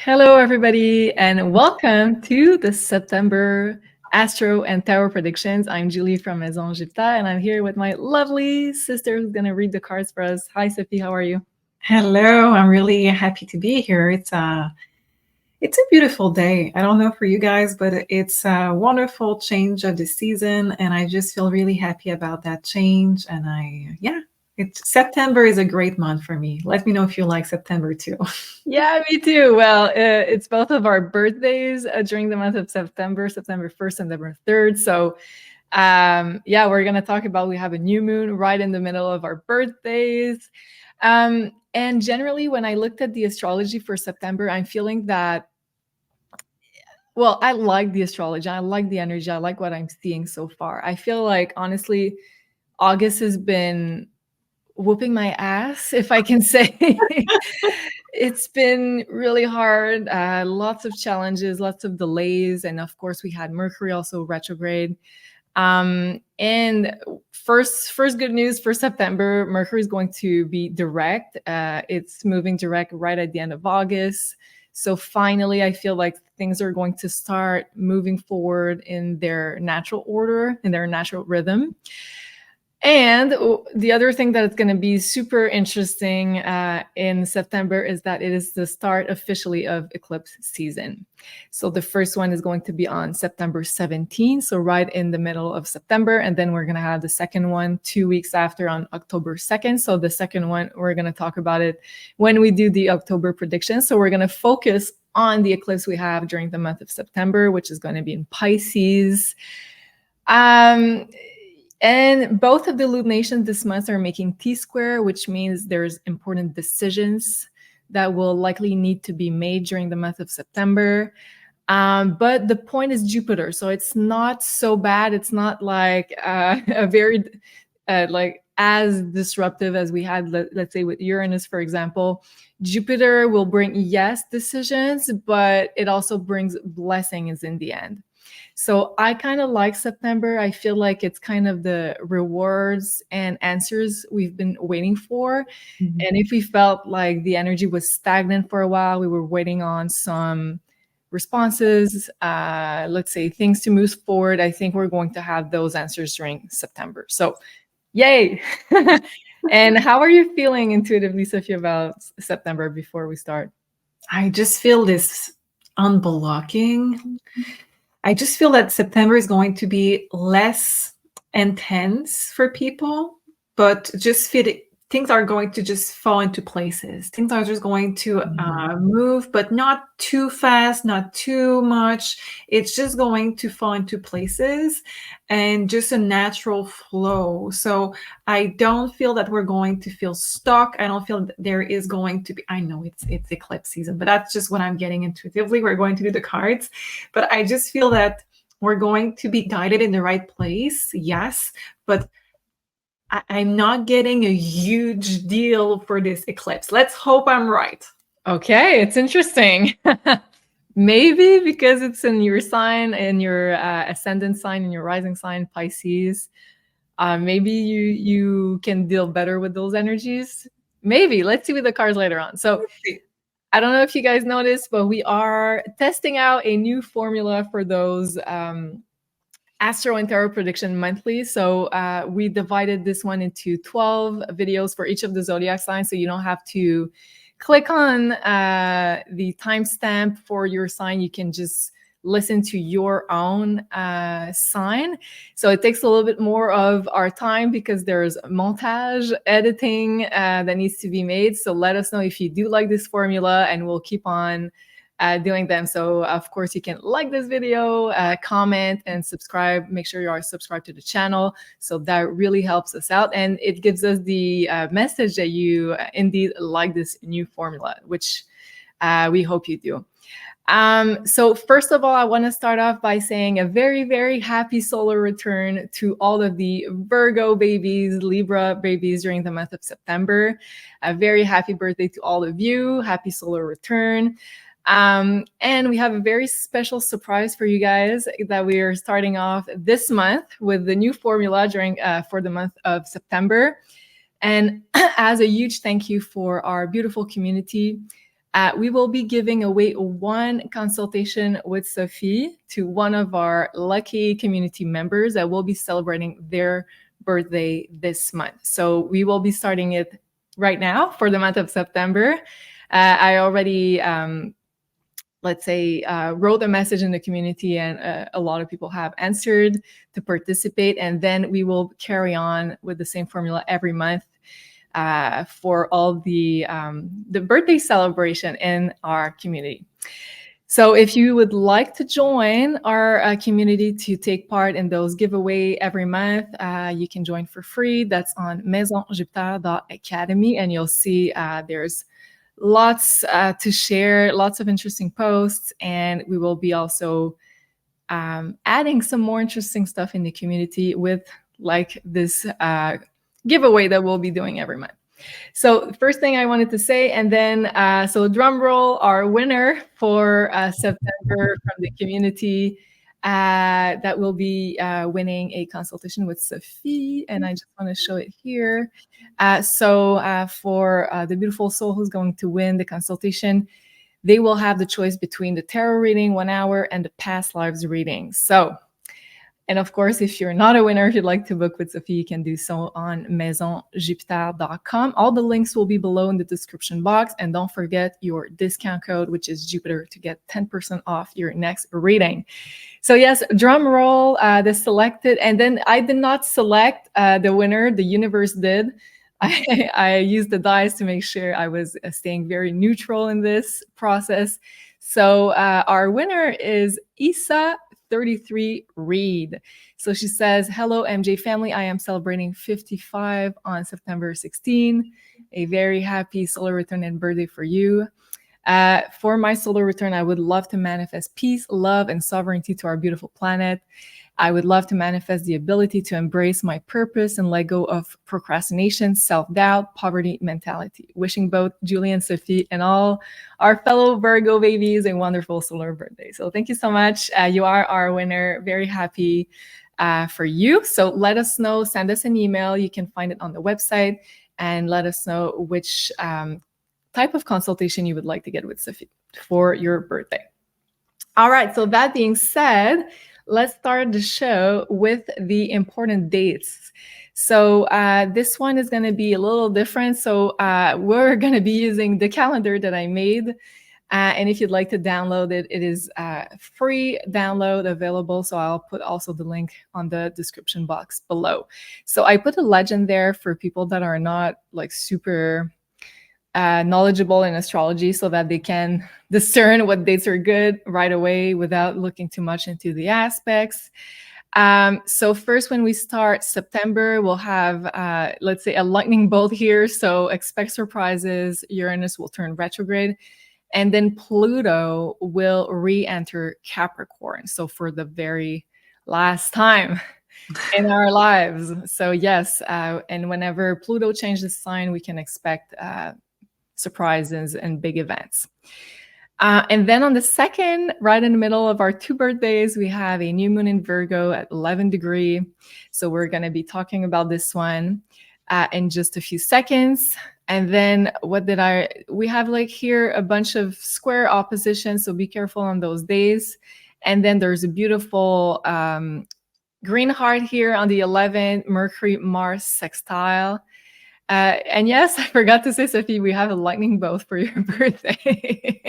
Hello, everybody, and welcome to the September Astro and Tarot predictions. I'm Julie from Maison Jupiter, and I'm here with my lovely sister who's going to read the cards for us. Hi, Sophie. How are you? Hello. I'm really happy to be here. It's a beautiful day. I don't know for you guys, but it's a wonderful change of the season, and I just feel really happy about that change. And September is a great month for me. Let me know if you like September too. Yeah, me too. Well, it's both of our birthdays during the month of September 1st, September 3rd. So, we're going to talk about, we have a new moon right in the middle of our birthdays. And generally, when I looked at the astrology for September, I'm feeling that, well, I like the astrology. I like the energy. I like what I'm seeing so far. I feel like, honestly, August has been whooping my ass, if I can say. It's been really hard. Lots of challenges, lots of delays. And of course, we had Mercury also retrograde. And first good news for September, Mercury is going to be direct. It's moving direct right at the end of August. So finally, I feel like things are going to start moving forward in their natural order, in their natural rhythm. And the other thing that is going to be super interesting in September is that it is the start officially of eclipse season. So the first one is going to be on September 17th, so right in the middle of September. And then we're going to have the second one 2 weeks after on October 2nd. So the second one, we're going to talk about it when we do the October predictions. So we're going to focus on the eclipse we have during the month of September, which is going to be in Pisces. And both of the luminations this month are making T-square, which means there's important decisions that will likely need to be made during the month of September. But the point is Jupiter, so it's not so bad. It's not like a very like as disruptive as we had, let's say, with Uranus, for example. Jupiter will bring, yes, decisions, but it also brings blessings in the end. So I kind of like September. I feel like it's kind of the rewards and answers we've been waiting for. Mhm. And if we felt like the energy was stagnant for a while, we were waiting on some responses, let's say things to move forward, I think we're going to have those answers during September. So yay. And how are you feeling intuitively, Sophie, about September before we start? I just feel this unblocking. I just feel that September is going to be less intense for people, but just things are going to just fall into places. Things are just going to move, but not too fast, not too much. It's just going to fall into places and just a natural flow. So I don't feel that we're going to feel stuck. I don't feel that there is going to be, I know it's eclipse season, but that's just what I'm getting intuitively. We're going to do the cards, but I just feel that we're going to be guided in the right place. Yes, but I'm not getting a huge deal for this eclipse. Let's hope I'm right. Okay, it's interesting. Maybe because it's in your sign, in your ascendant sign, in your rising sign, Pisces. Maybe you can deal better with those energies. Maybe. Let's see with the cards later on. So I don't know if you guys noticed, but we are testing out a new formula for those Astro and Tarot prediction monthly. So we divided this one into 12 videos for each of the zodiac signs, so you don't have to click on the timestamp for your sign. You can just listen to your own sign. So it takes a little bit more of our time because there's montage, editing that needs to be made. So let us know if you do like this formula, and we'll keep on doing them. So of course you can like this video, comment, and subscribe. Make sure you are subscribed to the channel. So that really helps us out, and it gives us the message that you indeed like this new formula, which we hope you do. So first of all, I want to start off by saying a very, very happy solar return to all of the Virgo babies, Libra babies during the month of September. A very happy birthday to all of you. Happy solar return. And we have a very special surprise for you guys that we are starting off this month with the new formula during for the month of September. And as a huge thank you for our beautiful community, We will be giving away one consultation with Sophie to one of our lucky community members that will be celebrating their birthday this month. So we will be starting it right now for the month of September. I already, wrote a message in the community, and a lot of people have answered to participate. And then we will carry on with the same formula every month for all the birthday celebration in our community. So if you would like to join our community to take part in those giveaway every month, you can join for free. That's on maisonjupiter.academy, and you'll see there's lots to share, lots of interesting posts, and we will be also adding some more interesting stuff in the community with like this giveaway that we'll be doing every month. So first thing I wanted to say, and then so drum roll, our winner for September from the community that will be winning a consultation with Sophie, and I just want to show it here. For the beautiful soul who's going to win the consultation, they will have the choice between the tarot reading 1 hour and the past lives reading. So, and of course, if you're not a winner, if you'd like to book with Sophie, you can do so on maisonjupiter.com. All the links will be below in the description box. And don't forget your discount code, which is Jupiter, to get 10% off your next reading. So yes, drum roll, the selected. And then I did not select the winner. The universe did. I used the dice to make sure I was staying very neutral in this process. So our winner is Isa 33 Reed. So she says, hello, MJ family. I am celebrating 55 on September 16. A very happy solar return and birthday for you. For my solar return, I would love to manifest peace, love, and sovereignty to our beautiful planet. I would love to manifest the ability to embrace my purpose and let go of procrastination, self-doubt, poverty mentality. Wishing both Julie and Sophie and all our fellow Virgo babies a wonderful solar birthday. So thank you so much. You are our winner. Very happy for you. So let us know, send us an email. You can find it on the website, and let us know which type of consultation you would like to get with Sophie for your birthday. All right. So that being said, let's start the show with the important dates. So this one is going to be a little different. So we're going to be using the calendar that I made. And if you'd like to download it, it is free download available. So I'll put also the link on the description box below. So I put a legend there for people that are not like super knowledgeable in astrology, so that they can discern what dates are good right away without looking too much into the aspects. So first, when we start September, we'll have, let's say, a lightning bolt here. So expect surprises. Uranus will turn retrograde. And then Pluto will re-enter Capricorn. So for the very last time in our lives. So yes, and whenever Pluto changes sign, we can expect surprises and big events. And then on the 2nd, right in the middle of our 2 birthdays, we have a new moon in Virgo at 11 degrees. So we're going to be talking about this one in just a few seconds. And then we have like here a bunch of square oppositions. So be careful on those days. And then there's a beautiful green heart here on the 11th, Mercury-Mars sextile. And yes, I forgot to say, Sophie, we have a lightning bolt for your birthday.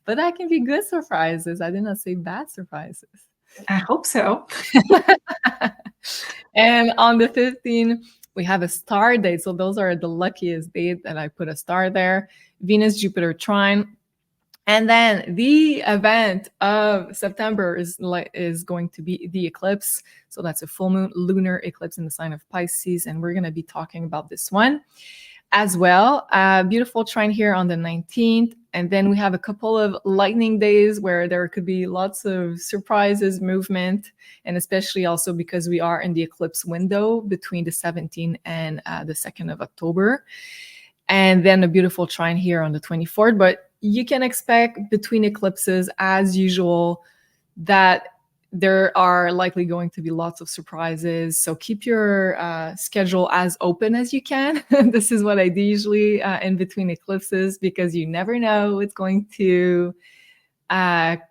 But that can be good surprises. I did not say bad surprises. I hope so. And on the 15th, we have a star date. So those are the luckiest date that I put a star there. Venus-Jupiter trine. And then the event of September is going to be the eclipse. So that's a full moon lunar eclipse in the sign of Pisces. And we're going to be talking about this one as well. Beautiful trine here on the 19th. And then we have a couple of lightning days where there could be lots of surprises, movement, and especially also because we are in the eclipse window between the 17th and the 2nd of October. And then a beautiful trine here on the 24th. But you can expect between eclipses, as usual, that there are likely going to be lots of surprises. So keep your schedule as open as you can. This is what I do usually in between eclipses, because you never know what's going to come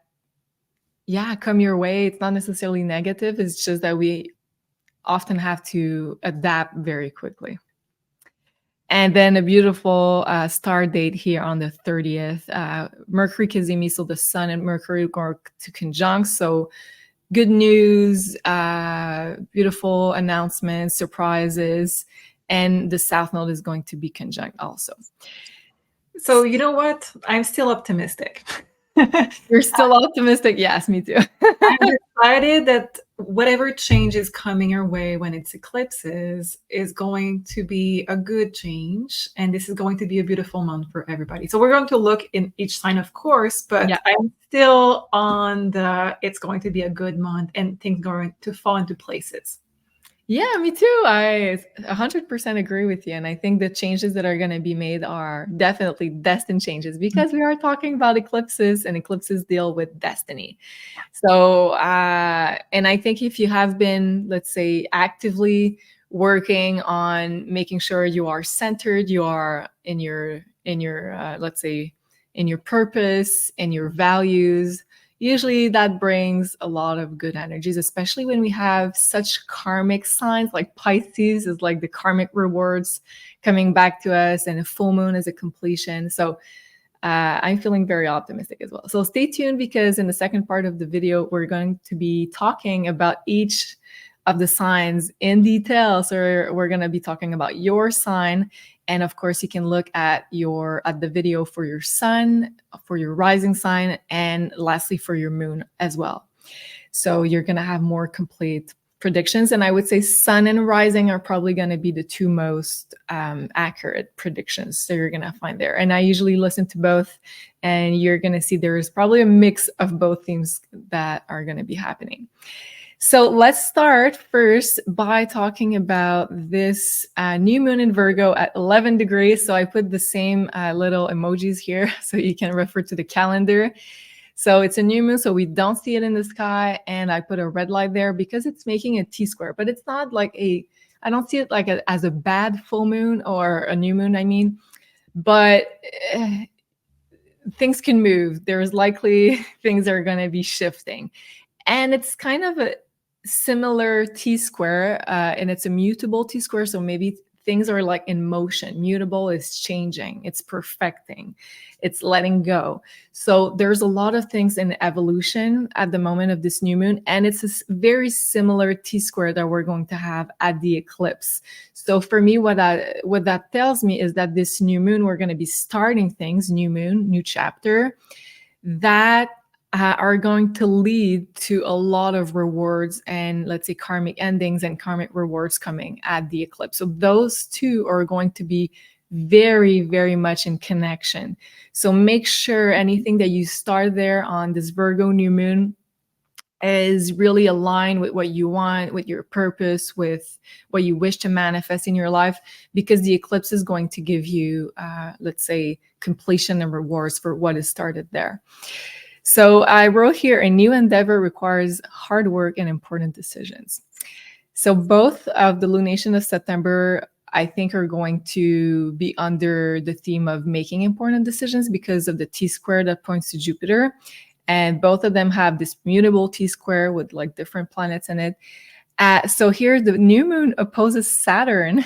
your way. It's not necessarily negative. It's just that we often have to adapt very quickly. And then a beautiful star date here on the 30th. Mercury Kazemi, so the Sun and Mercury go to conjunct. So good news, beautiful announcements, surprises, and the South Node is going to be conjunct also. So you know what? I'm still optimistic. You're still optimistic? Yes, me too. I'm excited that whatever change is coming our way when it's eclipses is going to be a good change. And this is going to be a beautiful month for everybody. So we're going to look in each sign, of course, but Yeah. I'm still on it's going to be a good month and things going to fall into places. Yeah, me too. I 100% agree with you. And I think the changes that are going to be made are definitely destined changes, because we are talking about eclipses, and eclipses deal with destiny. So, and I think if you have been, let's say, actively working on making sure you are centered, you are in your let's say, in your purpose and your values, usually that brings a lot of good energies, especially when we have such karmic signs. Like Pisces is like the karmic rewards coming back to us, and a full moon is a completion. So I'm feeling very optimistic as well. So stay tuned, because in the second part of the video, we're going to be talking about each of the signs in detail. So we're going to be talking about your sign. And of course, you can look at the video for your sun, for your rising sign, and lastly for your moon as well. So you're going to have more complete predictions. And I would say sun and rising are probably going to be the two most accurate predictions that you're going to find there. And I usually listen to both, and you're going to see there's probably a mix of both themes that are going to be happening. So let's start first by talking about this new moon in Virgo at 11 degrees. So I put the same little emojis here so you can refer to the calendar. So it's a new moon, so we don't see it in the sky. And I put a red light there because it's making a T-square, but it's not like I don't see it like as a bad full moon or a new moon, I mean. But things can move. There's likely things are going to be shifting. And it's kind of a similar T-square, and it's a mutable T-square. So maybe things are like in motion. Mutable is changing, it's perfecting, it's letting go. So there's a lot of things in evolution at the moment of this new moon, and it's a very similar T-square that we're going to have at the eclipse. So for me, what that tells me is that this new moon, we're going to be starting things, new moon, new chapter, that are going to lead to a lot of rewards and, let's say, karmic endings and karmic rewards coming at the eclipse. So those two are going to be very, very much in connection. So make sure anything that you start there on this Virgo new moon is really aligned with what you want, with your purpose, with what you wish to manifest in your life, because the eclipse is going to give you, let's say, completion and rewards for what is started there. So I wrote here, a new endeavor requires hard work and important decisions. So both of the lunation of September, I think, are going to be under the theme of making important decisions because of the T-square that points to Jupiter. And both of them have this mutable T-square with like different planets in it. So here the new moon opposes Saturn.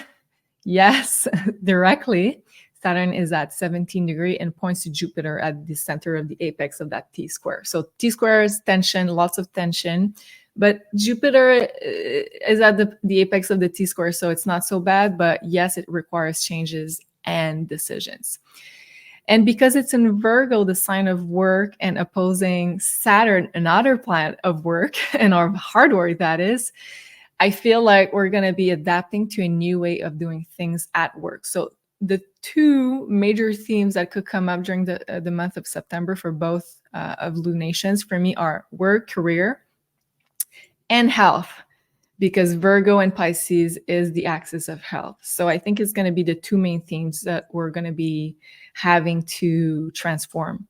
Yes, directly. Saturn is at 17 degrees and points to Jupiter at the center of the apex of that T-square. So T-square is tension, lots of tension, but Jupiter is at the apex of the T-square, so it's not so bad, but yes, it requires changes and decisions. And because it's in Virgo, the sign of work, and opposing Saturn, another planet of work and of hard work, that is, I feel like we're going to be adapting to a new way of doing things at work. So the two major themes that could come up during the month of September for both of lunations for me are work, career, and health. because Virgo and Pisces is the axis of health. So I think it's going to be the two main themes that we're going to be having to transform.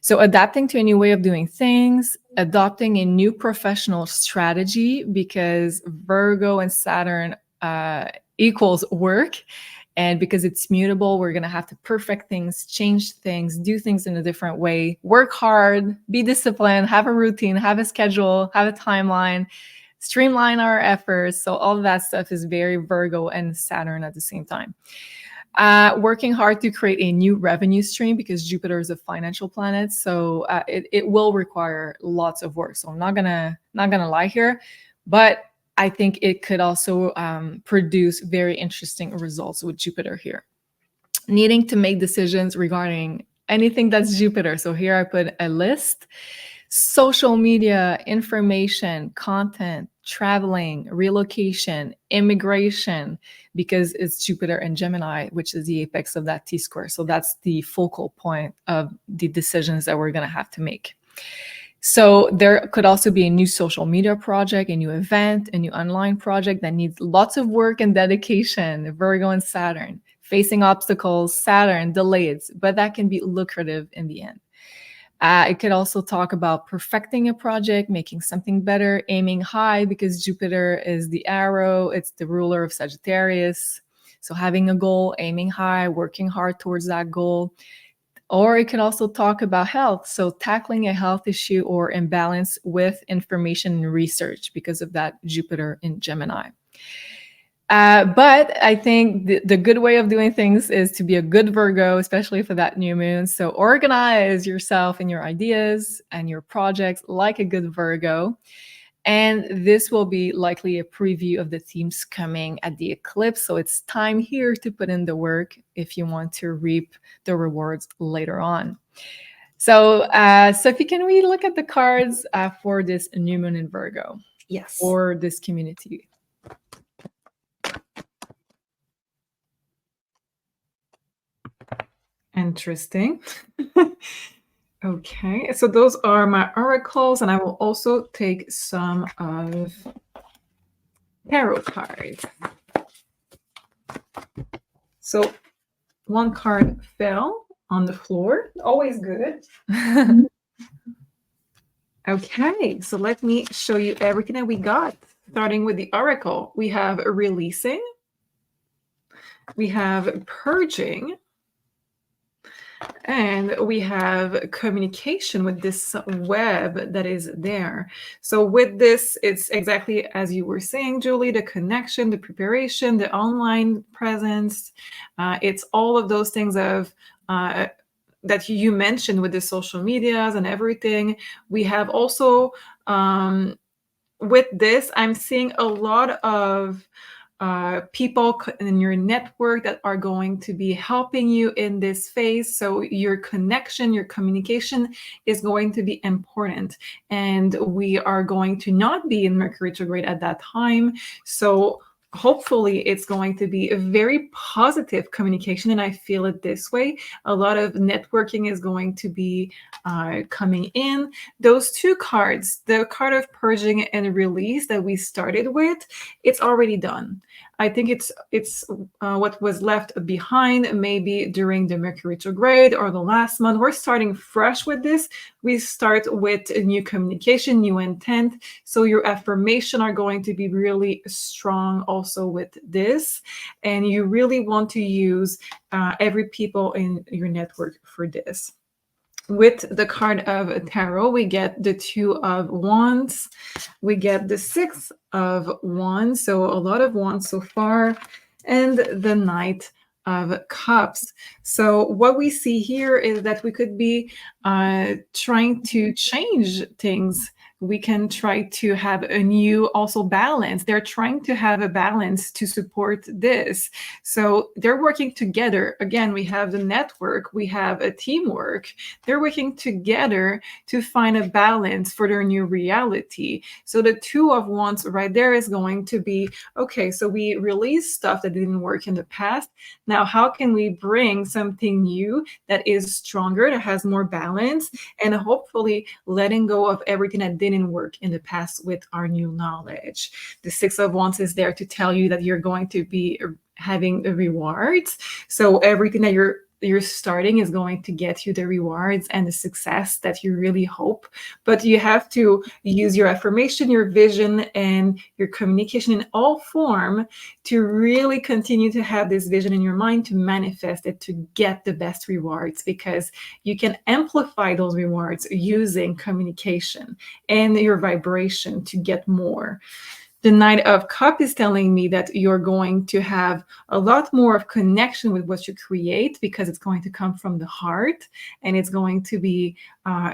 So adapting to a new way of doing things, adopting a new professional strategy, because Virgo and Saturn equals work. And because it's mutable, we're going to have to perfect things, change things, do things in a different way, work hard, be disciplined, have a routine, have a schedule, have a timeline, streamline our efforts. So all of that stuff is very Virgo and Saturn at the same time. Working hard to create a new revenue stream, because Jupiter is a financial planet. So it will require lots of work. So I'm not gonna lie here, but I think it could also produce very interesting results with Jupiter here. Needing to make decisions regarding anything that's Jupiter. So here I put a list: social media, information, content, traveling, relocation, immigration, because it's Jupiter and Gemini, which is the apex of that T-square. So that's the focal point of the decisions that we're going to have to make. So there could also be a new social media project, a new event, a new online project that needs lots of work and dedication. Virgo and Saturn, facing obstacles, Saturn, delays, but that can be lucrative in the end. It could also talk about perfecting a project, making something better, aiming high, because Jupiter is the arrow, it's the ruler of Sagittarius. So having a goal, aiming high, working hard towards that goal. Or it could also talk about health. So tackling a health issue or imbalance with information and research, because of that Jupiter in Gemini. But I think the good way of doing things is to be a good Virgo, especially for that new moon. So organize yourself and your ideas and your projects like a good Virgo. And this will be likely a preview of the themes coming at the eclipse. So it's time here to put in the work if you want to reap the rewards later on. So, Sophie, can we look at the cards for this new moon in Virgo? Yes. Or this community? Interesting. Okay, so those are my oracles, and I will also take some of tarot cards. So one card fell on the floor. Always good. Okay, so let me show you everything that we got. Starting with the oracle, we have releasing, we have purging, and we have communication with this web that is there. So with this, it's exactly as you were saying, Julie, the connection, the preparation, the online presence. It's all of those things of that you mentioned with the social medias and everything. We have also, with this, I'm seeing a lot of people in your network that are going to be helping you in this phase. So your connection, your communication is going to be important. And we are going to not be in Mercury retrograde at that time. So hopefully it's going to be a very positive communication, and I feel it this way. A lot of networking is going to be coming in. Those two cards, the card of purging and release that we started with, it's already done. I think it's what was left behind maybe during the Mercury retrograde or the last month. We're starting fresh with this. We start with a new communication, new intent. So your affirmation are going to be really strong also with this. And you really want to use every people in your network for this. With the card of tarot, we get the Two of Wands, we get the Six of Wands, so a lot of wands so far, and the Knight of Cups. So what we see here is that we could be trying to change things. We can try to have a new also balance. They're trying to have a balance to support this. So they're working together. Again, we have the network, we have a teamwork. They're working together to find a balance for their new reality. So the Two of Wands right there is going to be, okay, so we released stuff that didn't work in the past. Now, how can we bring something new that is stronger, that has more balance, and hopefully letting go of everything that didn't work in the past with our new knowledge. The Six of Wands is there to tell you that you're going to be having the rewards. So everything that you're starting is going to get you the rewards and the success that you really hope. But you have to use your affirmation, your vision, and your communication in all form to really continue to have this vision in your mind, to manifest it, to get the best rewards, because you can amplify those rewards using communication and your vibration to get more. The Knight of Cups is telling me that you're going to have a lot more of connection with what you create, because it's going to come from the heart, and it's going to be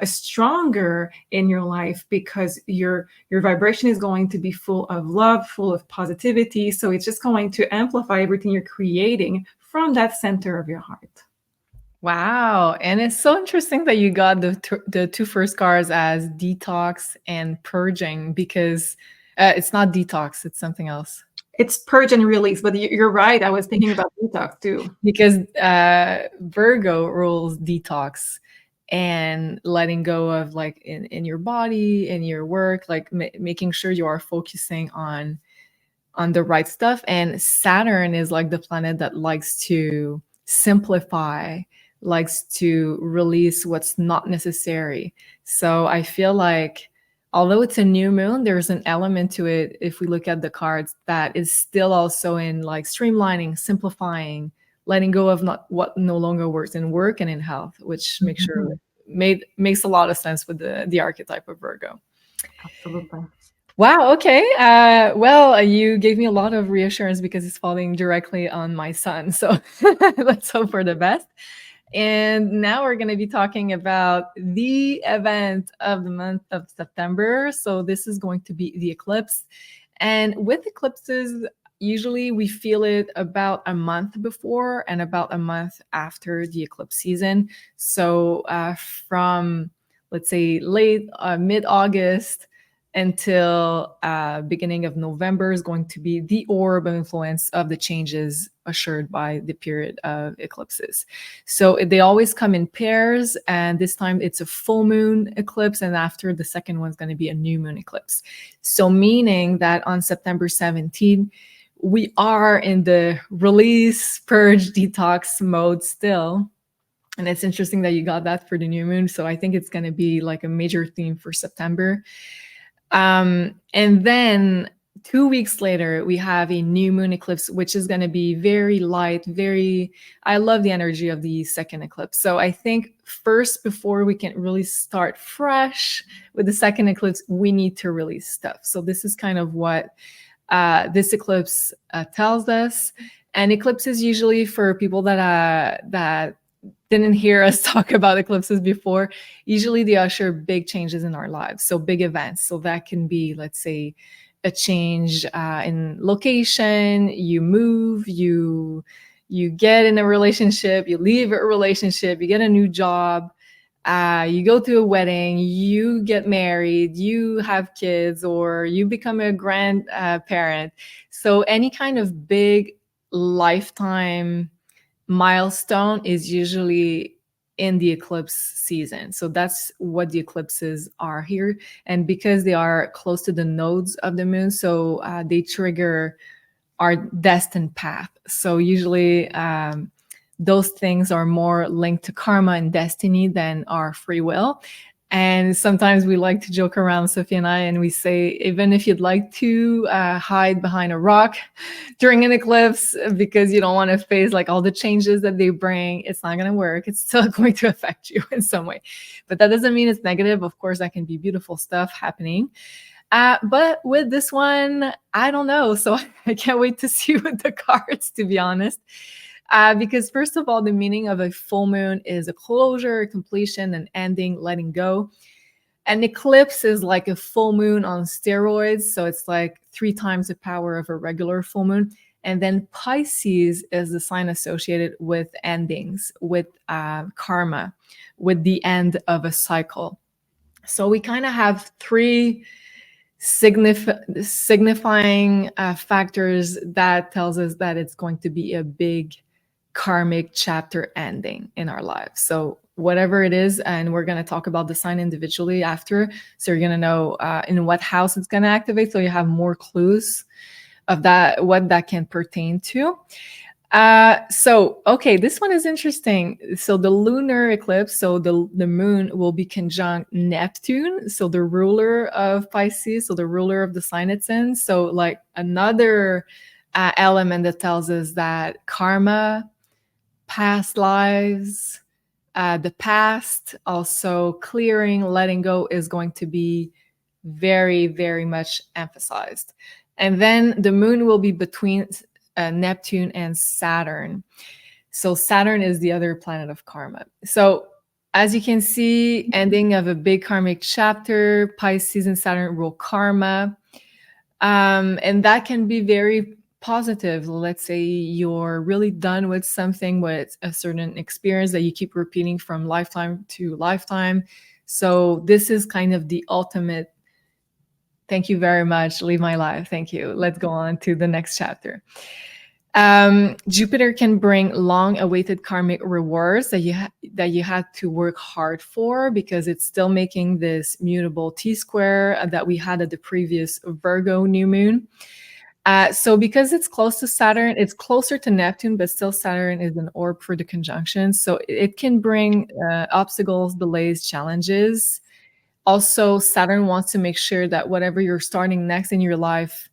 stronger in your life because your vibration is going to be full of love, full of positivity. So it's just going to amplify everything you're creating from that center of your heart. Wow. And it's so interesting that you got the two first cards as detox and purging, because it's not detox, it's something else. It's purge and release, but you're right. I was thinking about detox too. Because Virgo rules detox and letting go of, like, in your body, in your work, like making sure you are focusing on the right stuff. And Saturn is like the planet that likes to simplify, likes to release what's not necessary. So I feel like, although it's a new moon, there's an element to it, if we look at the cards, that is still also in like streamlining, simplifying, letting go of what no longer works in work and in health, which makes a lot of sense with the archetype of Virgo. Absolutely. Wow. Okay. Well, you gave me a lot of reassurance because it's falling directly on my sun. So let's hope for the best. And now we're going to be talking about the event of the month of September. So this is going to be the eclipse. And with eclipses, usually we feel it about a month before and about a month after the eclipse season. So from, let's say, late mid-August until beginning of November is going to be the orb of influence of the changes ushered by the period of eclipses. So they always come in pairs, and this time it's a full moon eclipse, and after the second one is going to be a new moon eclipse. So meaning that on September 17th, we are in the release, purge, detox mode still. And it's interesting that you got that for the new moon. So I think it's going to be like a major theme for September. And then 2 weeks later, we have a new moon eclipse, which is going to be very light, I love the energy of the second eclipse. So I think first, before we can really start fresh with the second eclipse, we need to release stuff. So this is kind of what this eclipse tells us. And eclipses usually, for people that didn't hear us talk about eclipses before, usually they usher big changes in our lives. So big events. So that can be, let's say, a change in location, you move, you get in a relationship, you leave a relationship, you get a new job, you go to a wedding, you get married, you have kids, or you become a grandparent. So any kind of big lifetime milestone is usually in the eclipse season. So that's what the eclipses are here. And because they are close to the nodes of the moon, so they trigger our destined path. So usually those things are more linked to karma and destiny than our free will. And sometimes we like to joke around, Sophie and I, and we say, even if you'd like to hide behind a rock during an eclipse because you don't want to face like all the changes that they bring, it's not going to work. It's still going to affect you in some way. But that doesn't mean it's negative. Of course, that can be beautiful stuff happening. But with this one, I don't know. So I can't wait to see with the cards, to be honest. Because first of all, the meaning of a full moon is a closure, a completion, an ending, letting go. An eclipse is like a full moon on steroids. So it's like 3 times the power of a regular full moon. And then Pisces is the sign associated with endings, with karma, with the end of a cycle. So we kind of have 3 signifying factors that tells us that it's going to be a big karmic chapter ending in our lives. So whatever it is, and we're going to talk about the sign individually after. So you're going to know in what house it's going to activate, so you have more clues of that, what that can pertain to. So okay, this one is interesting. So the lunar eclipse, so the moon will be conjunct Neptune, so the ruler of Pisces, so the ruler of the sign it's in. So like another element that tells us that karma, past lives, the past, also clearing, letting go is going to be very, very much emphasized. And then the moon will be between Neptune and Saturn. So Saturn is the other planet of karma. So as you can see, ending of a big karmic chapter, Pisces and Saturn rule karma. And that can be very positive. Let's say you're really done with something, with a certain experience that you keep repeating from lifetime to lifetime. So this is kind of the ultimate, thank you very much, leave my life, thank you. Let's go on to the next chapter. Jupiter can bring long-awaited karmic rewards that you had to work hard for, because it's still making this mutable T-square that we had at the previous Virgo new moon. So because it's close to Saturn, it's closer to Neptune, but still Saturn is an orb for the conjunction. So it can bring obstacles, delays, challenges. Also, Saturn wants to make sure that whatever you're starting next in your life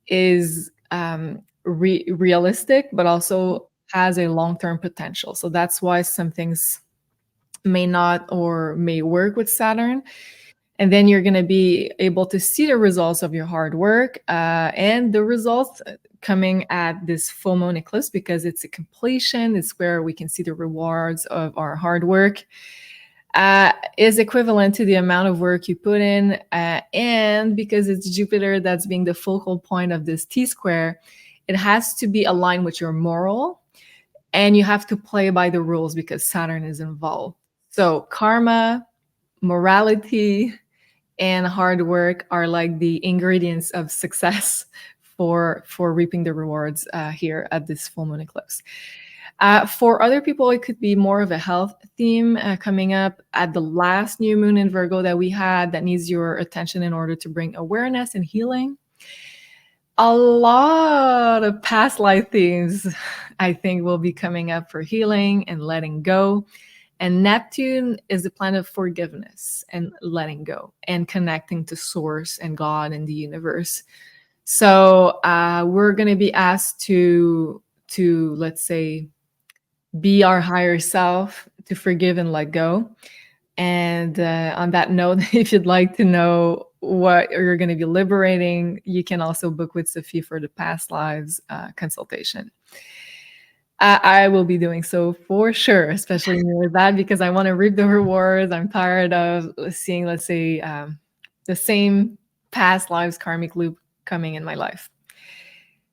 is realistic, but also has a long-term potential. So that's why some things may not or may work with Saturn. And then you're going to be able to see the results of your hard work and the results coming at this full moon eclipse, because it's a completion. It's where we can see the rewards of our hard work. Is equivalent to the amount of work you put in. And because it's Jupiter that's being the focal point of this T-square, it has to be aligned with your moral. And you have to play by the rules because Saturn is involved. So karma, morality, and hard work are like the ingredients of success for reaping the rewards here at this full moon eclipse. For other people, it could be more of a health theme coming up at the last new moon in Virgo that we had that needs your attention in order to bring awareness and healing. A lot of past life themes, I think, will be coming up for healing and letting go. And Neptune is the planet of forgiveness and letting go and connecting to source and God and the universe. So we're going to be asked to let's say, be our higher self, to forgive and let go. And on that note, if you'd like to know what you're going to be liberating, you can also book with Sophie for the past lives consultation. I will be doing so for sure, especially with that, because I want to reap the rewards. I'm tired of seeing, let's say, the same past lives karmic loop coming in my life.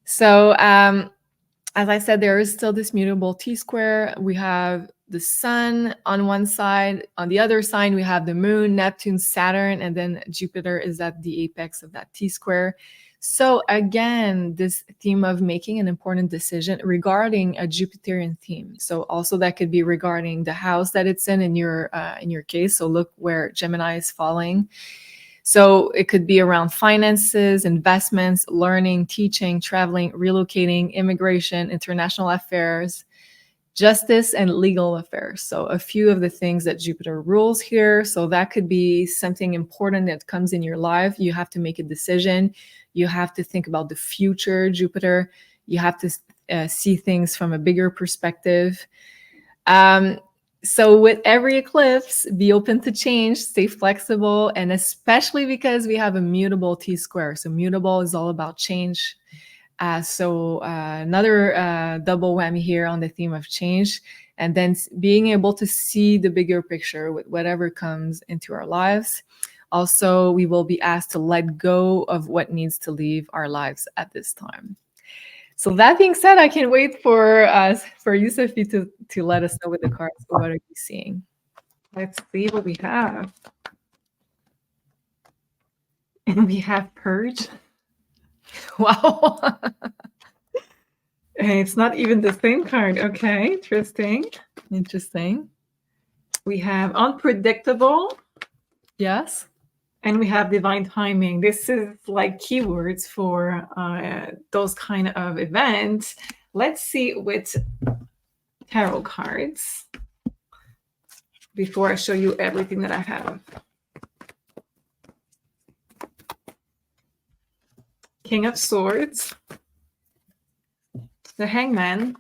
So as I said, there is still this mutable T-square. We have the sun on one side. On the other side, we have the moon, Neptune, Saturn, and then Jupiter is at the apex of that T-square. So again, this theme of making an important decision regarding a Jupiterian theme. So also that could be regarding the house that it's in your case. So look where Gemini is falling. So it could be around finances, investments, learning, teaching, traveling, relocating, immigration, international affairs, justice, and legal affairs. So a few of the things that Jupiter rules here. So that could be something important that comes in your life. You have to make a decision. You have to think about the future, Jupiter. You have to see things from a bigger perspective. So with every eclipse, be open to change, stay flexible, and especially because we have a mutable T-square. So mutable is all about change. So another double whammy here on the theme of change, and then being able to see the bigger picture with whatever comes into our lives. Also, we will be asked to let go of what needs to leave our lives at this time. So that being said, I can't wait for you, Sophie, to let us know with the cards. What are you seeing? Let's see what we have. And we have Purge. Wow. And it's not even the same card. Okay, interesting. Interesting. We have unpredictable. Yes. And we have divine timing. This is like keywords for those kind of events. Let's see with tarot cards before I show you everything that I have. King of Swords, the Hangman,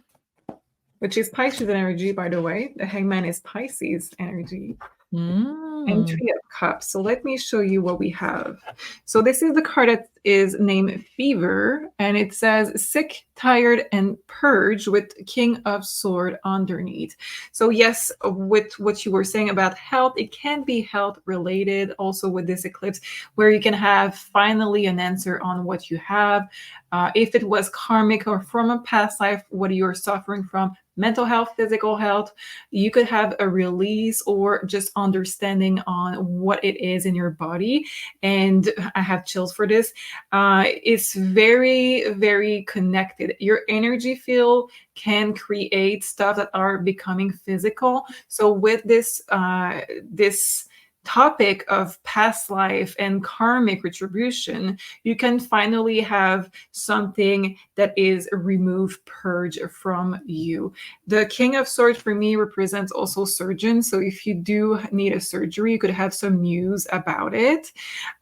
which is Pisces energy, by the way. The Hangman is Pisces energy. And Three of Cups. So let me show you what we have. So this is the card that is named Fever, and it says sick, tired, and purge with King of Sword underneath. So yes, with what you were saying about health, it can be health related also with this eclipse, where you can have finally an answer on what you have. If it was karmic or from a past life, what you're suffering from, mental health, physical health, you could have a release or just understanding on what it is in your body. And I have chills for this. It's very, very connected. Your energy field can create stuff that are becoming physical. So with this, this topic of past life and karmic retribution, you can finally have something that is removed, purge from you. The King of Swords for me represents also surgeon. So if you do need a surgery, you could have some news about it.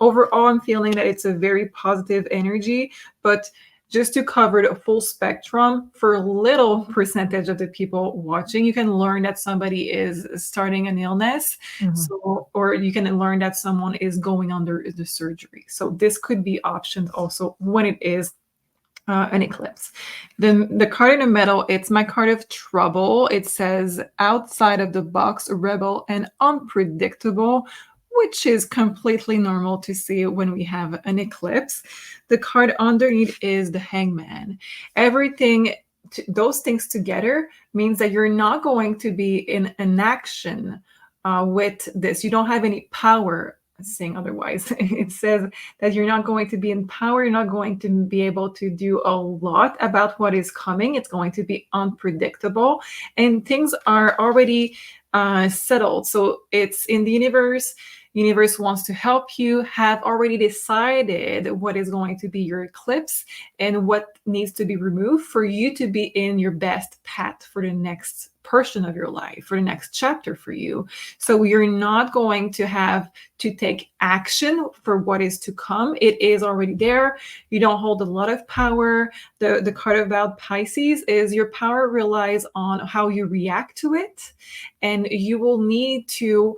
Overall, I'm feeling that it's a very positive energy, but just to cover the full spectrum, for a little percentage of the people watching, you can learn that somebody is starting an illness. So, or you can learn that someone is going under the surgery. So this could be options also when it is an eclipse. The card in the middle, it's my card of trouble. It says outside of the box, rebel, and unpredictable, which is completely normal to see when we have an eclipse. The card underneath is the Hangman. Everything, those things together means that you're not going to be in an action with this. You don't have any power saying otherwise. It says that you're not going to be in power. You're not going to be able to do a lot about what is coming. It's going to be unpredictable, and things are already settled. So it's in the universe. Universe wants to help you, have already decided what is going to be your eclipse and what needs to be removed for you to be in your best path for the next portion of your life, for the next chapter for you. So you're not going to have to take action for what is to come. It is already there. You don't hold a lot of power. The card about Pisces is your power relies on how you react to it, and you will need to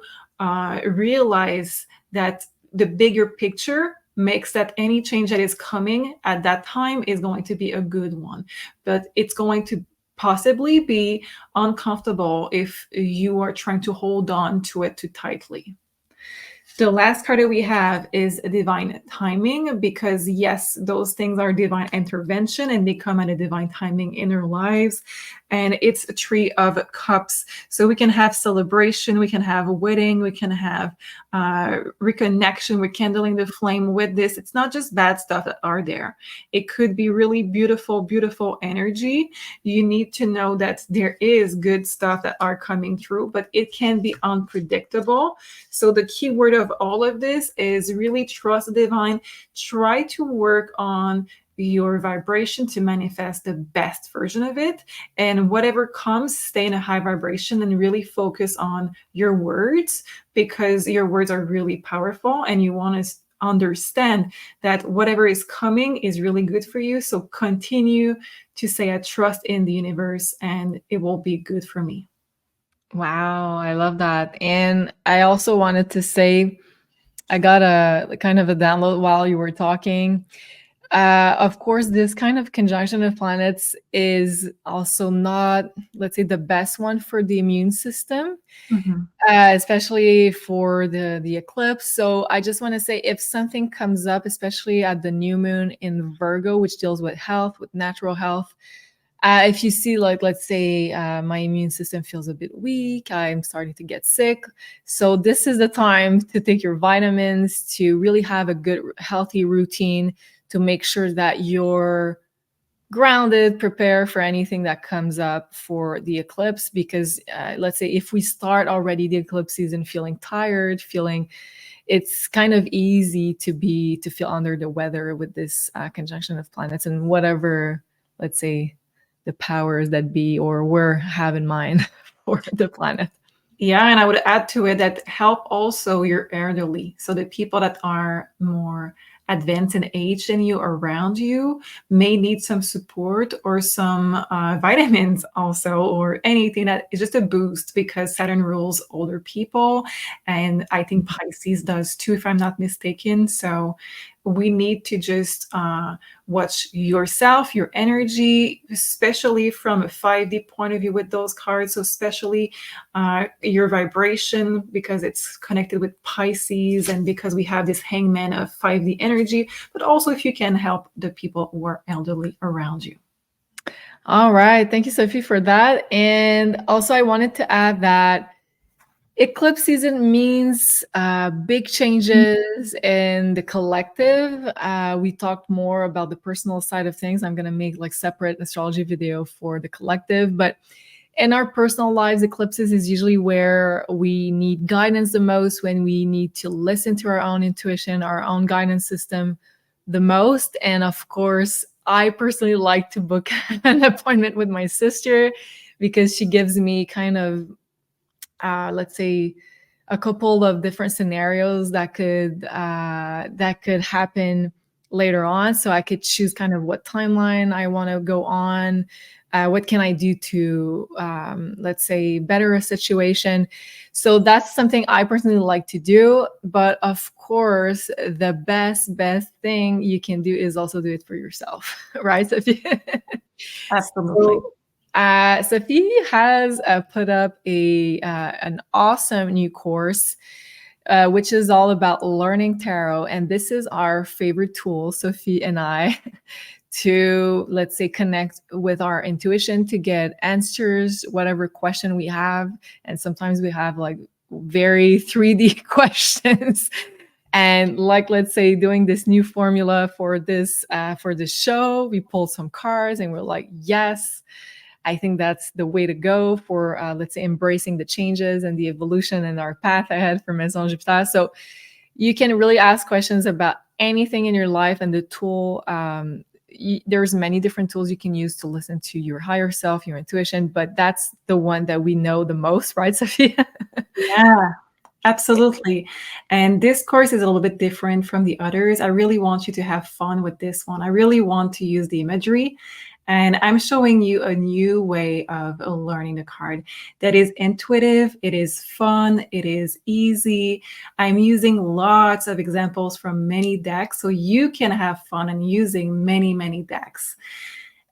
realize that the bigger picture makes that any change that is coming at that time is going to be a good one. But it's going to possibly be uncomfortable if you are trying to hold on to it too tightly. The last card that we have is divine timing, because yes, those things are divine intervention and they come at a divine timing in our lives. And it's a Three of Cups. So we can have celebration, we can have a wedding, we can have reconnection, rekindling the flame with this. It's not just bad stuff that are there. It could be really beautiful, beautiful energy. You need to know that there is good stuff that are coming through, but it can be unpredictable. So the key word of all of this is really trust the divine. Try to work on your vibration to manifest the best version of it, and whatever comes, stay in a high vibration and really focus on your words, because your words are really powerful and you want to understand that whatever is coming is really good for you. So continue to say I trust in the universe and it will be good for me. Wow, I love that. And I also wanted to say I got a kind of a download while you were talking. Of course, this kind of conjunction of planets is also not, let's say, the best one for the immune system, especially for the eclipse. So I just want to say, if something comes up, especially at the new moon in Virgo, which deals with health, with natural health, if you see, like, let's say my immune system feels a bit weak, I'm starting to get sick. So this is the time to take your vitamins, to really have a good, healthy routine, to make sure that your grounded, prepare for anything that comes up for the eclipse. Because let's say if we start already the eclipse season feeling tired, feeling, it's kind of easy to feel under the weather with this conjunction of planets and whatever, let's say, the powers that be or were have in mind for the planet. Yeah, and I would add to it that help also your elderly. So the people that are more advanced in age than you around you may need some support or some vitamins also, or anything that is just a boost, because Saturn rules older people. And I think Pisces does too, if I'm not mistaken. So we need to just watch yourself, your energy, especially from a 5D point of view with those cards. So especially your vibration, because it's connected with Pisces, and because we have this hangman of 5D energy, but also if you can help the people who are elderly around you. All right. Thank you, Sophie, for that. And also, I wanted to add that eclipse season means big changes in the collective. We talked more about the personal side of things. I'm going to make like separate astrology video for the collective, but in our personal lives, eclipses is usually where we need guidance the most, when we need to listen to our own intuition, our own guidance system the most. And of course, I personally like to book an appointment with my sister, because she gives me kind of, let's say, a couple of different scenarios that could happen later on, so I could choose kind of what timeline I want to go on. What can I do to, let's say, better a situation? So that's something I personally like to do. But of course, the best thing you can do is also do it for yourself, right, Sophie? Absolutely. Sophie has put up an awesome new course, which is all about learning tarot. And this is our favorite tool, Sophie and I, to, let's say, connect with our intuition to get answers, whatever question we have. And sometimes we have like very 3D questions. And like, let's say, doing this new formula for this show, we pulled some cards and we're like, yes, I think that's the way to go for, let's say, embracing the changes and the evolution and our path ahead for Maison Jupiter. So you can really ask questions about anything in your life, and the tool, there's many different tools you can use to listen to your higher self, your intuition, but that's the one that we know the most, right, Sophia? Yeah, absolutely. And this course is a little bit different from the others. I really want you to have fun with this one. I really want to use the imagery. And I'm showing you a new way of learning the card that is intuitive, it is fun, it is easy. I'm using lots of examples from many decks, so you can have fun and using many decks.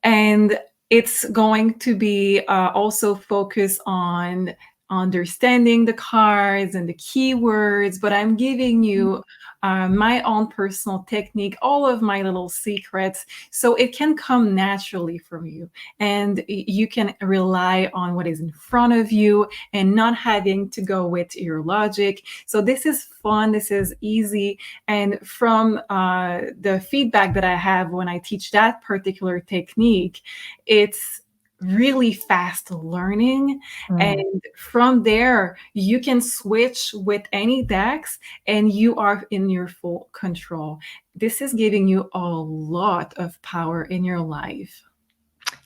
And it's going to be also focused on understanding the cards and the keywords, but I'm giving you my own personal technique, all of my little secrets, so it can come naturally from you, and you can rely on what is in front of you and not having to go with your logic. So this is fun, this is easy, and from the feedback that I have when I teach that particular technique, it's really fast learning. And from there, you can switch with any decks and you are in your full control. This is giving you a lot of power in your life.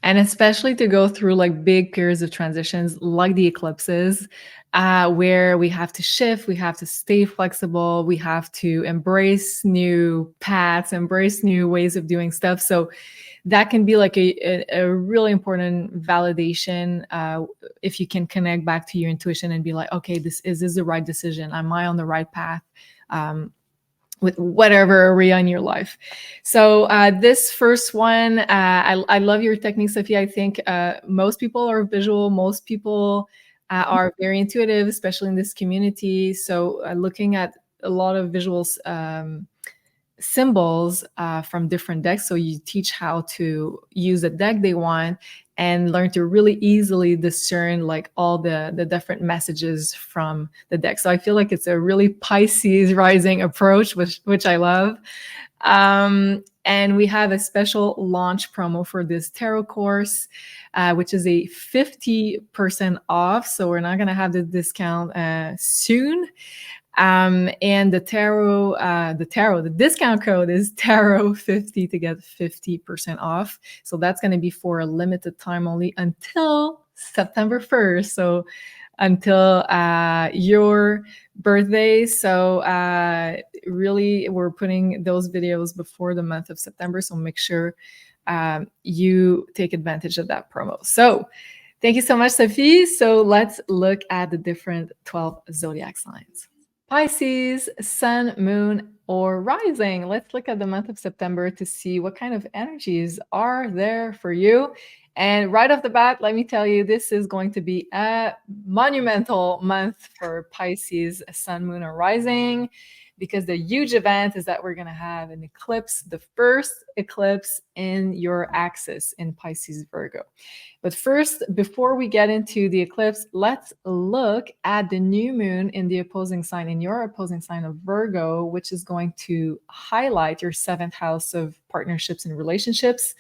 And especially to go through like big periods of transitions like the eclipses, where we have to shift, we have to stay flexible, we have to embrace new paths, embrace new ways of doing stuff. So that can be like a really important validation, if you can connect back to your intuition and be like, okay, this is the right decision. Am I on the right path? With whatever area in your life. So this first one, I love your technique, Sophie. I think most people are visual. Most people are very intuitive, especially in this community. So looking at a lot of visuals, symbols from different decks. So you teach how to use the deck they want and learn to really easily discern like all the different messages from the deck. So I feel like it's a really Pisces rising approach, which I love. And we have a special launch promo for this tarot course, which is a 50% off. So we're not going to have the discount soon. And the discount code is tarot50 to get 50% off. So that's going to be for a limited time only until September 1st. So until your birthday. So really, we're putting those videos before the month of September. So make sure you take advantage of that promo. So thank you so much, Sophie. So let's look at the different 12 zodiac signs. Pisces, Sun, Moon, or Rising. Let's look at the month of September to see what kind of energies are there for you. And right off the bat, let me tell you, this is going to be a monumental month for Pisces, Sun, Moon, or Rising, because the huge event is that we're going to have an eclipse, the first eclipse in your axis in Pisces, Virgo. But first, before we get into the eclipse, let's look at the new moon in the opposing sign, in your opposing sign of Virgo, which is going to highlight your 7th house of partnerships and relationships.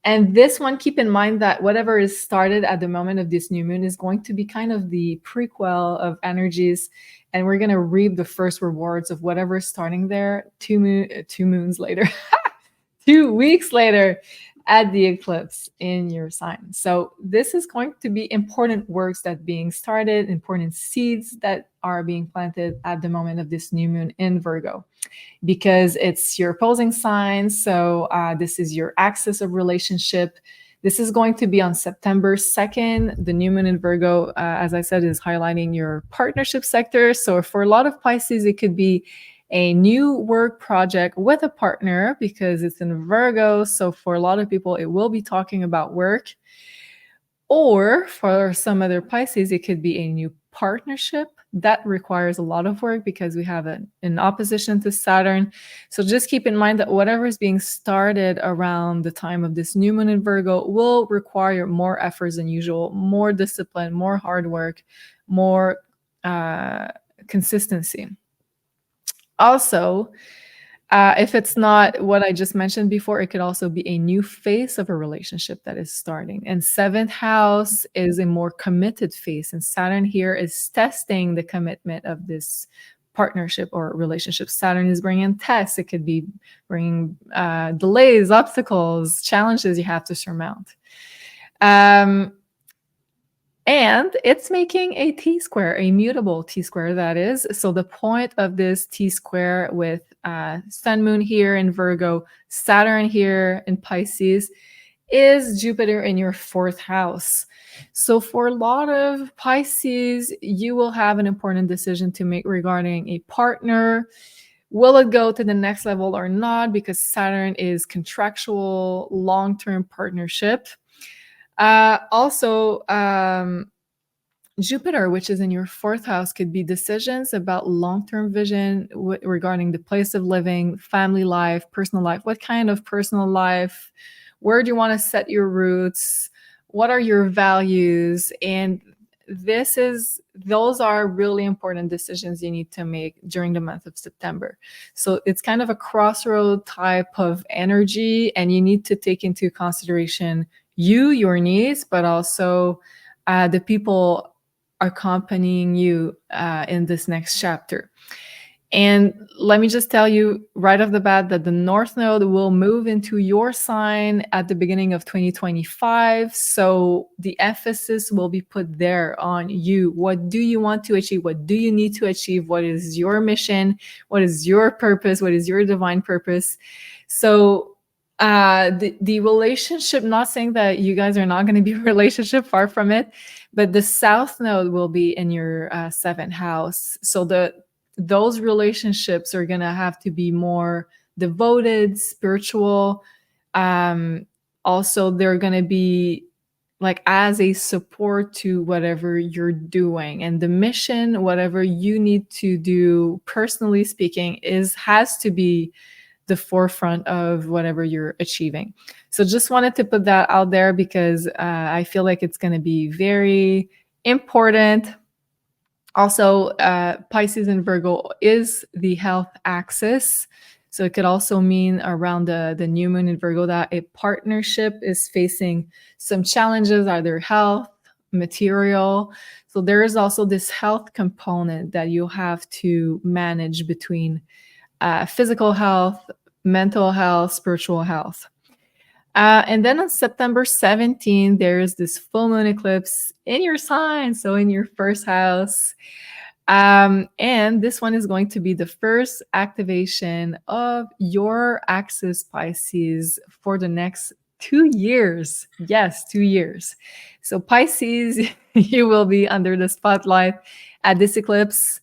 And this one, keep in mind that whatever is started at the moment of this new moon is going to be kind of the prequel of energies. And we're going to reap the first rewards of whatever is starting there 2 moons later, 2 weeks later at the eclipse in your sign. So this is going to be important works that being started, important seeds that are being planted at the moment of this new moon in Virgo, because it's your opposing sign. So this is your axis of relationship. This is going to be on September 2nd. The new moon in Virgo, as I said, is highlighting your partnership sector. So for a lot of Pisces, it could be a new work project with a partner because it's in Virgo. So for a lot of people, it will be talking about work. Or for some other Pisces, it could be a new partnership that requires a lot of work because we have an opposition to Saturn. So just keep in mind that whatever is being started around the time of this new moon in Virgo will require more efforts than usual, more discipline, more hard work, more consistency. Also, if it's not what I just mentioned before, it could also be a new phase of a relationship that is starting. And 7th house is a more committed phase. And Saturn here is testing the commitment of this partnership or relationship. Saturn is bringing tests. It could be bringing delays, obstacles, challenges you have to surmount. And it's making a T-square, a mutable T-square, that is. So the point of this T-square with Sun, Moon here in Virgo, Saturn here in Pisces, is Jupiter in your 4th house. So for a lot of Pisces, you will have an important decision to make regarding a partner. Will it go to the next level or not? Because Saturn is contractual, long-term partnership. Also, Jupiter, which is in your 4th house, could be decisions about long-term vision regarding the place of living, family life, personal life. What kind of personal life? Where do you want to set your roots? What are your values? And those are really important decisions you need to make during the month of September. So it's kind of a crossroad type of energy, and you need to take into consideration your needs, but also the people accompanying you in this next chapter. And let me just tell you right off the bat that the North Node will move into your sign at the beginning of 2025. So the emphasis will be put there on you. What do you want to achieve? What do you need to achieve? What is your mission? What is your purpose? What is your divine purpose? So the relationship, not saying that you guys are not going to be in a relationship, far from it, but the South Node will be in your 7th house. So those relationships are going to have to be more devoted, spiritual. Also, they're going to be like as a support to whatever you're doing, and the mission, whatever you need to do, personally speaking, has to be the forefront of whatever you're achieving. So just wanted to put that out there because I feel like it's going to be very important. Also, Pisces and Virgo is the health axis. So it could also mean around the new moon in Virgo that a partnership is facing some challenges, either health, material. So there is also this health component that you have to manage between physical health, mental health, spiritual health. And then on September 17th, there is this full moon eclipse in your sign, so in your first house. And this one is going to be the first activation of your axis Pisces for the next 2 years. Yes, 2 years. So Pisces, you will be under the spotlight at this eclipse,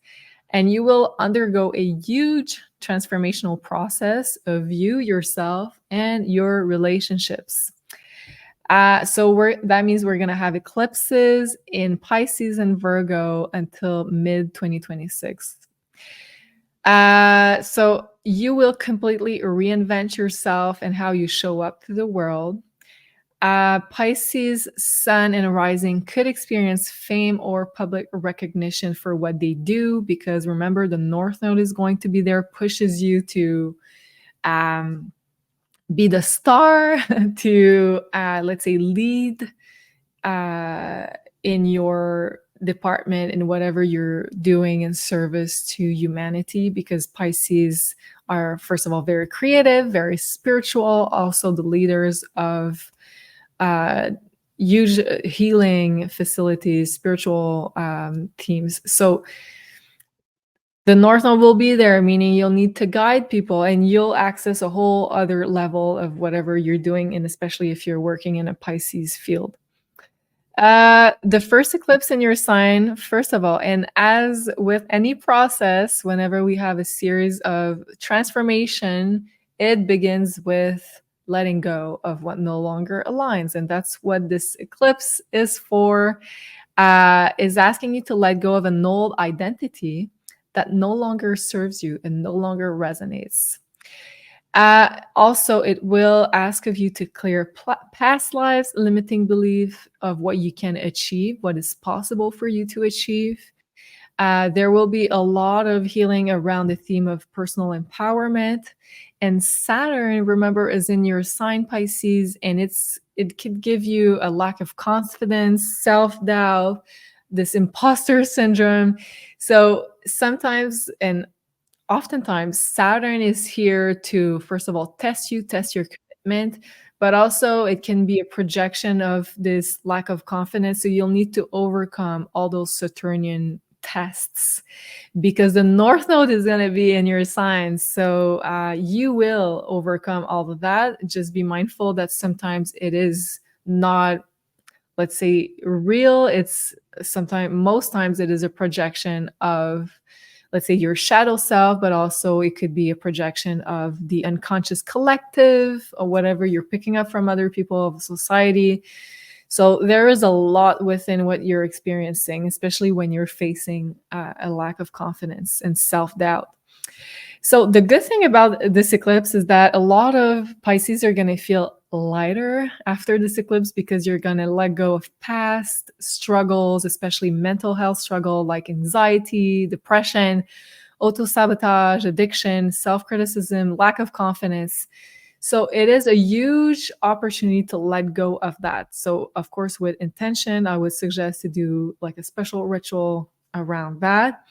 and you will undergo a huge transformational process of you, yourself, and your relationships. So that means we're going to have eclipses in Pisces and Virgo until mid 2026. So you will completely reinvent yourself and how you show up to the world. Pisces sun and rising could experience fame or public recognition for what they do, because remember, the North Node is going to be there, pushes you to be the star, to let's say lead in your department in whatever you're doing in service to humanity, because Pisces are, first of all, very creative, very spiritual, also the leaders of huge healing facilities, spiritual teams. So the North Node will be there, meaning you'll need to guide people and you'll access a whole other level of whatever you're doing, and especially if you're working in a Pisces field. The first eclipse in your sign, first of all, and as with any process, whenever we have a series of transformation, it begins with letting go of what no longer aligns. And that's what this eclipse is for, is asking you to let go of an old identity that no longer serves you and no longer resonates. Also, it will ask of you to clear past lives, limiting belief of what you can achieve, what is possible for you to achieve. There will be a lot of healing around the theme of personal empowerment. And Saturn, remember, is in your sign Pisces, and it could give you a lack of confidence, self-doubt, this imposter syndrome. So sometimes, and oftentimes, Saturn is here to, first of all, test you, test your commitment, but also it can be a projection of this lack of confidence. So you'll need to overcome all those Saturnian tests, because the North Node is going to be in your sign. So you will overcome all of that. Just be mindful that sometimes it is not, let's say, real. It's sometimes, most times it is a projection of, let's say, your shadow self, but also it could be a projection of the unconscious collective or whatever you're picking up from other people of society. So there is a lot within what you're experiencing, especially when you're facing a lack of confidence and self-doubt. So the good thing about this eclipse is that a lot of Pisces are going to feel lighter after this eclipse, because you're going to let go of past struggles, especially mental health struggle like anxiety, depression, auto-sabotage, addiction, self-criticism, lack of confidence. So it is a huge opportunity to let go of that. So of course, with intention, I would suggest to do like a special ritual around that.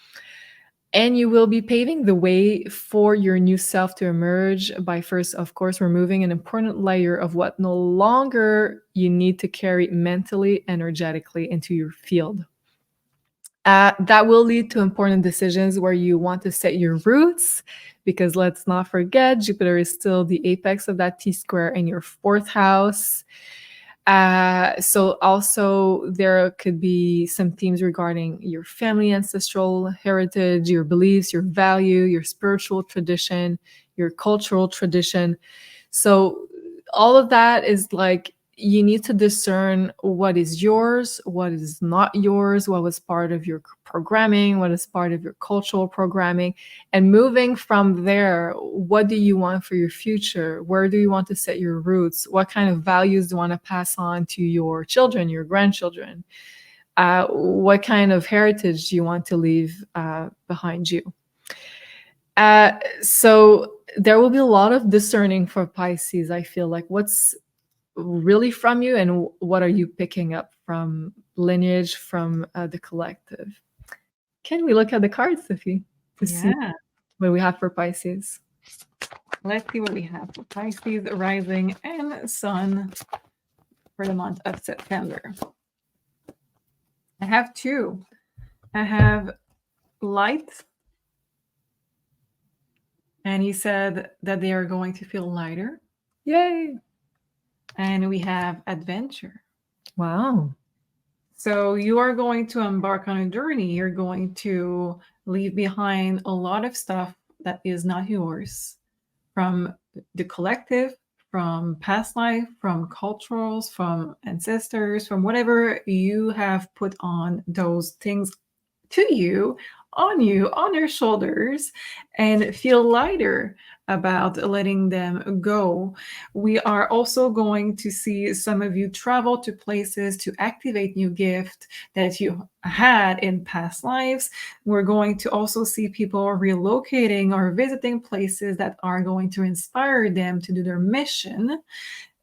And you will be paving the way for your new self to emerge by first, of course, removing an important layer of what no longer you need to carry mentally, energetically into your field. That will lead to important decisions where you want to set your roots, because let's not forget, Jupiter is still the apex of that T-square in your fourth house. So also there could be some themes regarding your family, ancestral heritage, your beliefs, your value, your spiritual tradition, your cultural tradition. So all of that is like, you need to discern what is yours, what is not yours, what was part of your programming, what is part of your cultural programming. And moving from there, what do you want for your future? Where do you want to set your roots? What kind of values do you want to pass on to your children, your grandchildren? What kind of heritage do you want to leave behind you? So there will be a lot of discerning for Pisces. I feel like what's really from you and what are you picking up from lineage, from the collective. Can we look at the cards, Sophie, to see what we have for Pisces? Let's see what we have for Pisces, rising and sun for the month of September. I have two. I have light, and he said that they are going to feel lighter. Yay! And we have adventure. Wow. So you are going to embark on a journey. You're going to leave behind a lot of stuff that is not yours, from the collective, from past life, from cultures, from ancestors, from whatever you have put on those things to you, on your shoulders, and feel lighter about letting them go. We are also going to see some of you travel to places to activate new gift that you had in past lives. We're going to also see people relocating or visiting places that are going to inspire them to do their mission.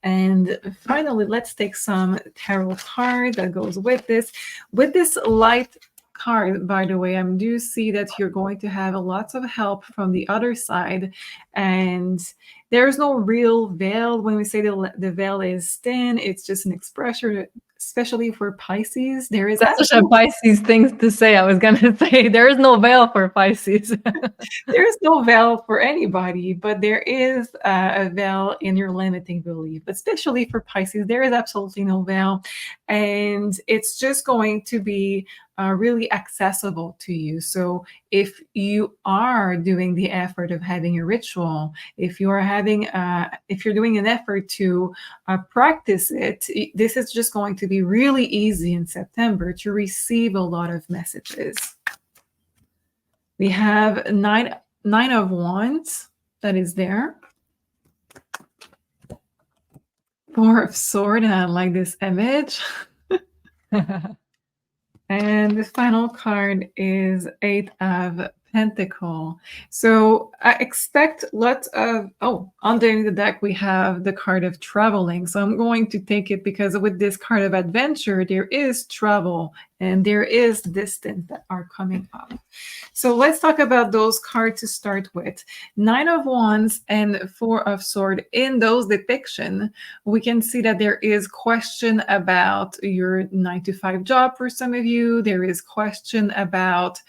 And finally, let's take some tarot card that goes with this. With this light card, by the way, I do see that you're going to have lots of help from the other side, and there's no real veil. When we say the veil is thin, it's just an expression, especially for Pisces. There is That's such a Pisces thing to say. I was gonna say there is no veil for Pisces. There is no veil for anybody, but there is a veil in your limiting belief. But especially for Pisces, there is absolutely no veil, and it's just going to be really accessible to you. So if you are doing the effort of having a ritual, if you are having, if you're doing an effort to practice it, this is just going to be really easy in September to receive a lot of messages. We have nine of wands that is there. Four of sword, and I like this image. And the final card is Eight of Pentacle. So I expect lots of, underneath the deck we have the card of traveling. So I'm going to take it because with this card of adventure, there is travel and there is distance that are coming up. So let's talk about those cards to start with. Nine of Wands and Four of Swords. In those depiction, we can see that there is question about your 9-to-5 job for some of you. There is question about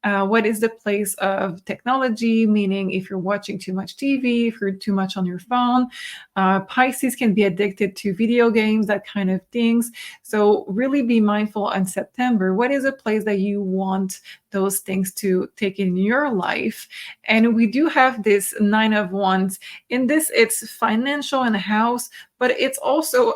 what is the place of technology, meaning if you're watching too much TV, if you're too much on your phone. Pisces can be addicted to video games, that kind of things. So really be mindful in September. What is a place that you want those things to take in your life? And we do have this Nine of Wands. In this, it's financial and house, but it's also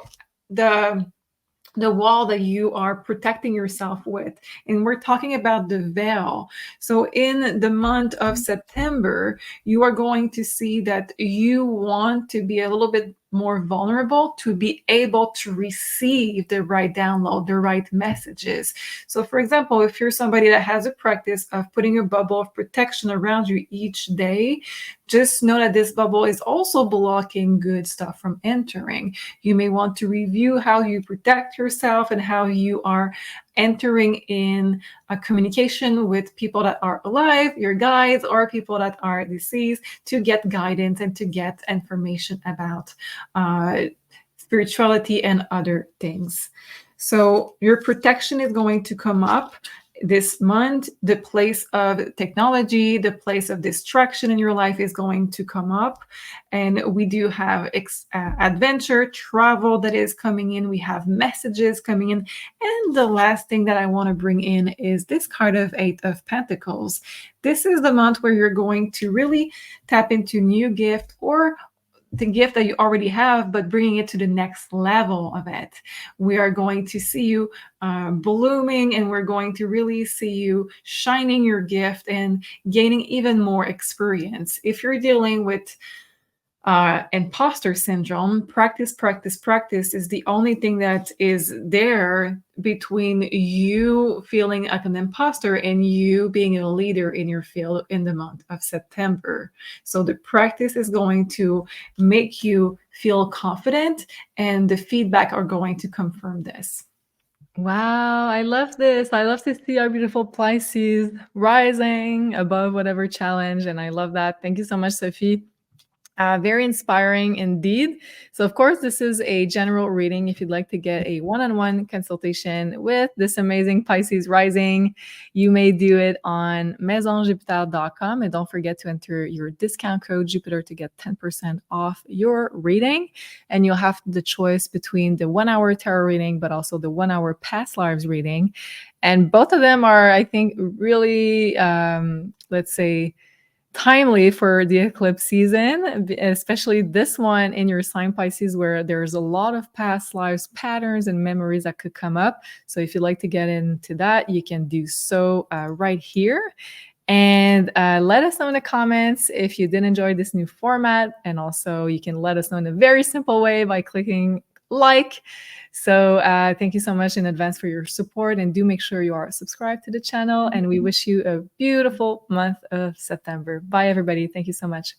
the wall that you are protecting yourself with. And we're talking about the veil. So in the month of September, you are going to see that you want to be a little bit more vulnerable to be able to receive the right download, the right messages. So for example, if you're somebody that has a practice of putting a bubble of protection around you each day, just know that this bubble is also blocking good stuff from entering. You may want to review how you protect yourself and how you are entering in a communication with people that are alive, your guides, or people that are deceased, to get guidance and to get information about spirituality and other things. So your protection is going to come up this month. The place of technology, the place of distraction in your life is going to come up. And we do have adventure, travel that is coming in. We have messages coming in. And the last thing that I want to bring in is this card of Eight of Pentacles. This is the month where you're going to really tap into new gift, or the gift that you already have, but bringing it to the next level of it. We are going to see you blooming, and we're going to really see you shining your gift and gaining even more experience. If you're dealing with imposter syndrome. Practice, practice, practice is the only thing that is there between you feeling like an imposter and you being a leader in your field in the month of September. So the practice is going to make you feel confident, and the feedback are going to confirm this. Wow, I love this. I love to see our beautiful Pisces rising above whatever challenge. And I love that. Thank you so much, Sophie. Very inspiring indeed. So, of course, this is a general reading. If you'd like to get a one-on-one consultation with this amazing Pisces rising, you may do it on MaisonJupiter.com. And don't forget to enter your discount code Jupiter to get 10% off your reading. And you'll have the choice between the 1 hour tarot reading, but also the 1 hour past lives reading. And both of them are, I think, really, let's say, timely for the eclipse season, especially this one in your sign Pisces, where there's a lot of past lives patterns and memories that could come up. So if you'd like to get into that, you can do so right here. And let us know in the comments if you did enjoy this new format. And also you can let us know in a very simple way by clicking like. So thank you so much in advance for your support, and do make sure you are subscribed to the channel, and we wish you a beautiful month of September. Bye everybody. Thank you so much.